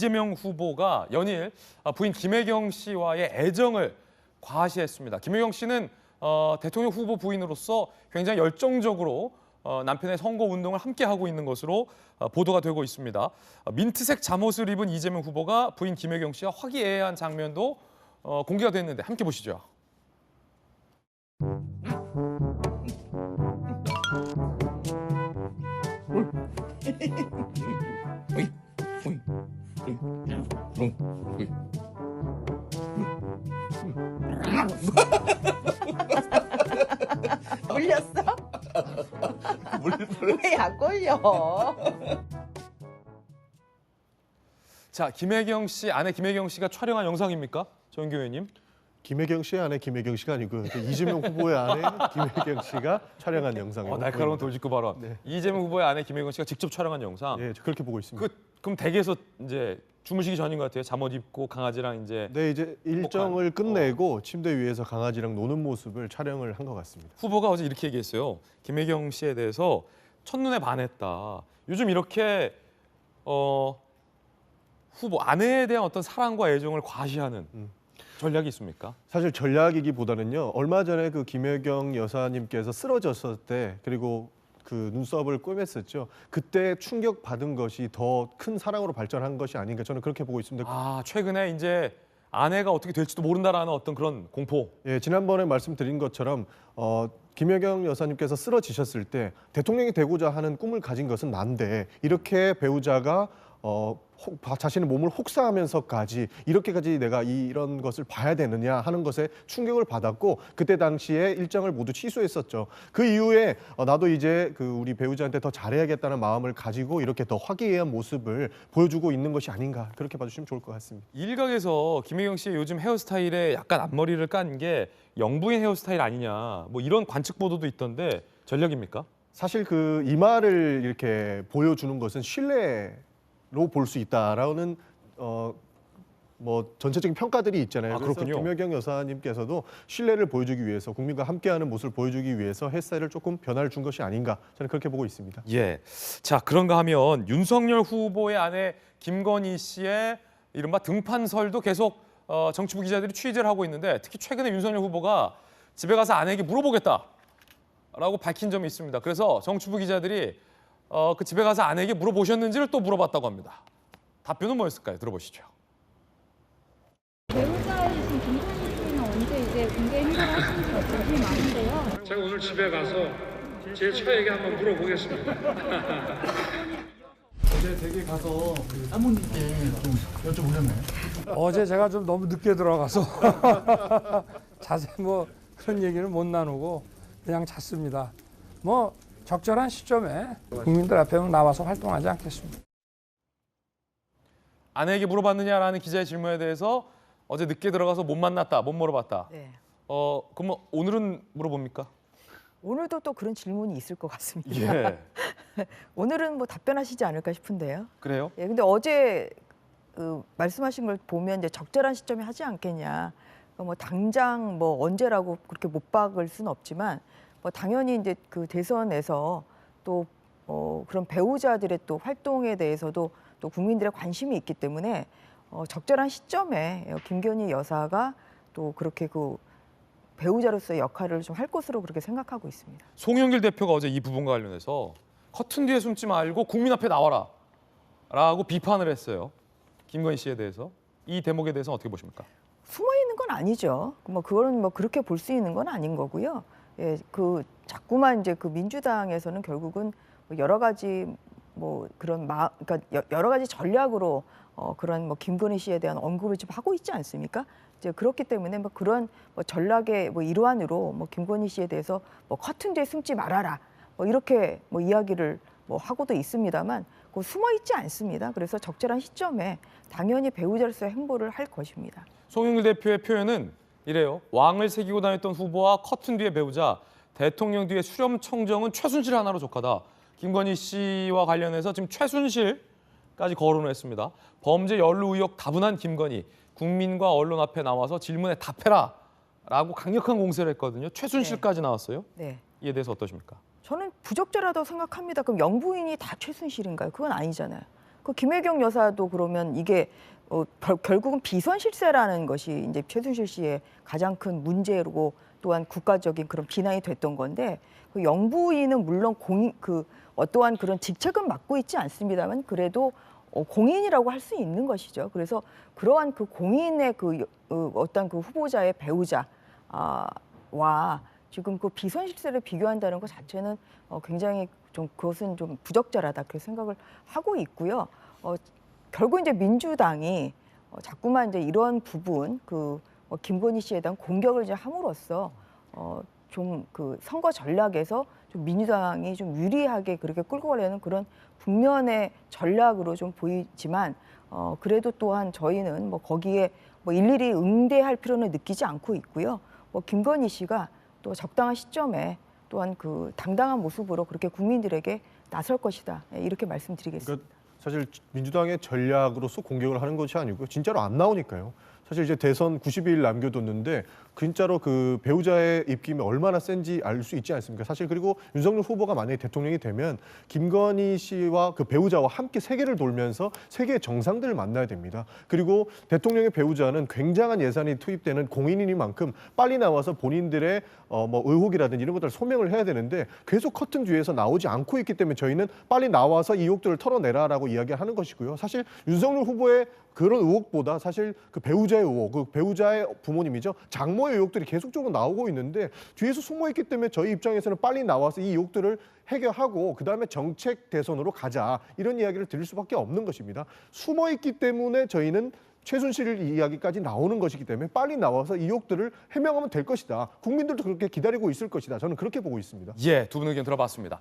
이재명 후보가 연일 부인 김혜경 씨와의 애정을 과시했습니다. 김혜경 씨는 대통령 후보 부인으로서 굉장히 열정적으로 남편의 선거 운동을 함께 하고 있는 것으로 보도가 되고 있습니다. 민트색 잠옷을 입은 이재명 후보가 부인 김혜경 씨와 화기애애한 장면도 공개가 됐는데 함께 보시죠. 물렸어? 왜 약 걸려? 자, 김혜경 씨, 아내 김혜경 씨가 촬영한 영상입니까? 정인규 의원님. 김혜경 씨의 아내 김혜경 씨가 아니고요. 이재명 후보의 아내 김혜경 씨가 촬영한 영상이에요. 날카로운 돌직구 발언. 네. 이재명 후보의 아내 김혜경 씨가 직접 촬영한 영상. 네, 그렇게 보고 있습니다. 그럼 댁에서 이제 주무시기 전인 것 같아요. 잠옷 입고 강아지랑 이제. 네, 이제 일정을 끝내고 침대 위에서 강아지랑 노는 모습을 촬영을 한 것 같습니다. 후보가 어제 이렇게 얘기했어요. 김혜경 씨에 대해서 첫눈에 반했다. 요즘 이렇게 후보 아내에 대한 어떤 사랑과 애정을 과시하는 전략이 있습니까? 사실 전략이기보다는요. 얼마 전에 그 김혜경 여사님께서 쓰러졌을 때 그리고 그 눈썹을 꿰맸었죠. 그때 충격 받은 것이 더 큰 사랑으로 발전한 것이 아닌가 저는 그렇게 보고 있습니다. 최근에 이제 아내가 어떻게 될지도 모른다라는 어떤 그런 공포. 예, 지난번에 말씀드린 것처럼 김혜경 여사님께서 쓰러지셨을 때 대통령이 되고자 하는 꿈을 가진 것은 난데 이렇게 배우자가 자신의 몸을 혹사하면서까지 이렇게까지 내가 이런 것을 봐야 되느냐 하는 것에 충격을 받았고 그때 당시에 일정을 모두 취소했었죠. 그 이후에 나도 이제 그 우리 배우자한테 더 잘해야겠다는 마음을 가지고 이렇게 더 화기애애한 모습을 보여주고 있는 것이 아닌가 그렇게 봐주시면 좋을 것 같습니다. 일각에서 김혜경 씨의 요즘 헤어스타일에 약간 앞머리를 깐 게 영부인 헤어스타일 아니냐 뭐 이런 관측 보도도 있던데 전략입니까? 사실 그 이마를 이렇게 보여주는 것은 신뢰로 볼 수 있다라는 뭐 전체적인 평가들이 있잖아요. 그래서 그렇군요. 김혜경 여사님께서도 신뢰를 보여주기 위해서 국민과 함께하는 모습을 보여주기 위해서 헤어스타일을 조금 변화를 준 것이 아닌가 저는 그렇게 보고 있습니다. 예. 자, 그런가 하면 윤석열 후보의 아내 김건희 씨의 이른바 등판설도 계속 정치부 기자들이 취재를 하고 있는데 특히 최근에 윤석열 후보가 집에 가서 아내에게 물어보겠다라고 밝힌 점이 있습니다. 그래서 정치부 기자들이 그 집에 가서 아내에게 물어보셨는지를 또 물어봤다고 합니다. 답변은 뭐였을까요? 들어보시죠. 배우자이신 김건희 씨는 언제 이제 공개 행보하시는지 관심이 많은데요. 제가 오늘 집에 가서 제 처에게 한번 물어보겠습니다. 어제 댁에 가서 그 사모님께 좀 여쭤보셨나요? 어제 제가 좀 너무 늦게 들어가서 자세히 뭐 그런 얘기는 못 나누고 그냥 잤습니다. 뭐 적절한 시점에 국민들 앞에 나와서 활동하지 않겠습니다. 아내에게 물어봤느냐라는 기자의 질문에 대해서 어제 늦게 들어가서 못 만났다, 못 물어봤다. 네. 그럼 오늘은 물어봅니까? 오늘도 또 그런 질문이 있을 것 같습니다. 예. 오늘은 뭐 답변하시지 않을까 싶은데요. 그래요? 예, 근데 어제 말씀하신 걸 보면 이제 적절한 시점에 하지 않겠냐. 그러니까 뭐 당장 뭐 언제라고 그렇게 못 박을 수는 없지만 뭐 당연히 이제 그 대선에서 또 그런 배우자들의 또 활동에 대해서도 또 국민들의 관심이 있기 때문에 적절한 시점에 김건희 여사가 또 그렇게 그 배우자로서의 역할을 좀 할 것으로 그렇게 생각하고 있습니다. 송영길 대표가 어제 이 부분과 관련해서 커튼 뒤에 숨지 말고 국민 앞에 나와라 라고 비판을 했어요. 김건희 씨에 대해서. 이 대목에 대해서 어떻게 보십니까? 숨어 있는 건 아니죠. 뭐 그거는 뭐 그렇게 볼 수 있는 건 아닌 거고요. 예, 그 자꾸만 이제 그 민주당에서는 결국은 여러 가지 뭐 그런 그러니까 여러 가지 전략으로 그런 뭐 김건희 씨에 대한 언급을 좀 하고 있지 않습니까? 이제 그렇기 때문에 뭐 그런 뭐 전략의 뭐 일환으로 뭐 김건희 씨에 대해서 뭐 커튼 뒤에 숨지 말아라 뭐 이렇게 뭐 이야기를 뭐 하고도 있습니다만 그 숨어 있지 않습니다. 그래서 적절한 시점에 당연히 배우자로서의 행보를 할 것입니다. 송영길 대표의 표현은 이래요. 왕을 새기고 다녔던 후보와 커튼 뒤의 배우자, 대통령 뒤의 수렴 청정은 최순실 하나로 족하다. 김건희 씨와 관련해서 지금 최순실까지 거론을 했습니다. 범죄 연루 의혹 다분한 김건희, 국민과 언론 앞에 나와서 질문에 답해라 라고 강력한 공세를 했거든요. 최순실까지 나왔어요. 네. 이에 대해서 어떠십니까? 저는 부적절하다고 생각합니다. 그럼 영부인이 다 최순실인가요? 그건 아니잖아요. 그 김혜경 여사도 그러면 이게 결국은 비선 실세라는 것이 이제 최순실 씨의 가장 큰 문제고 또한 국가적인 그런 비난이 됐던 건데 그 영부인은 물론 어떠한 그런 직책은 맡고 있지 않습니다만 그래도 공인이라고 할 수 있는 것이죠. 그래서 그러한 그 공인의 어떤 그 후보자의 배우자와 지금 그 비선 실세를 비교한다는 것 자체는 굉장히 좀 그것은 좀 부적절하다 그렇게 생각을 하고 있고요. 결국 이제 민주당이 자꾸만 이제 이런 부분 김건희 씨에 대한 공격을 이제 함으로써 좀 그 선거 전략에서 좀 민주당이 좀 유리하게 그렇게 끌고 가려는 그런 국면의 전략으로 좀 보이지만 그래도 또한 저희는 뭐 거기에 뭐 일일이 응대할 필요는 느끼지 않고 있고요. 김건희 씨가 또 적당한 시점에 또한 그 당당한 모습으로 그렇게 국민들에게 나설 것이다. 이렇게 말씀드리겠습니다. 그러니까 사실 민주당의 전략으로서 공격을 하는 것이 아니고 진짜로 안 나오니까요. 사실 이제 대선 90일 남겨뒀는데 진짜로 그 배우자의 입김이 얼마나 센지 알 수 있지 않습니까? 사실 그리고 윤석열 후보가 만약에 대통령이 되면 김건희 씨와 그 배우자와 함께 세계를 돌면서 세계의 정상들을 만나야 됩니다. 그리고 대통령의 배우자는 굉장한 예산이 투입되는 공인이니만큼 빨리 나와서 본인들의 뭐 의혹이라든지 이런 것들을 소명을 해야 되는데 계속 커튼 뒤에서 나오지 않고 있기 때문에 저희는 빨리 나와서 이 의혹들을 털어내라라고 이야기하는 것이고요. 사실 윤석열 후보의 그런 의혹보다 사실 그 배우자의 의혹, 그 배우자의 부모님이죠. 장모의 의혹들이 계속적으로 나오고 있는데 뒤에서 숨어있기 때문에 저희 입장에서는 빨리 나와서 이 의혹들을 해결하고 그다음에 정책 대선으로 가자 이런 이야기를 드릴 수밖에 없는 것입니다. 숨어있기 때문에 저희는 최순실 이야기까지 나오는 것이기 때문에 빨리 나와서 이 의혹들을 해명하면 될 것이다. 국민들도 그렇게 기다리고 있을 것이다. 저는 그렇게 보고 있습니다. 예, 두 분 의견 들어봤습니다.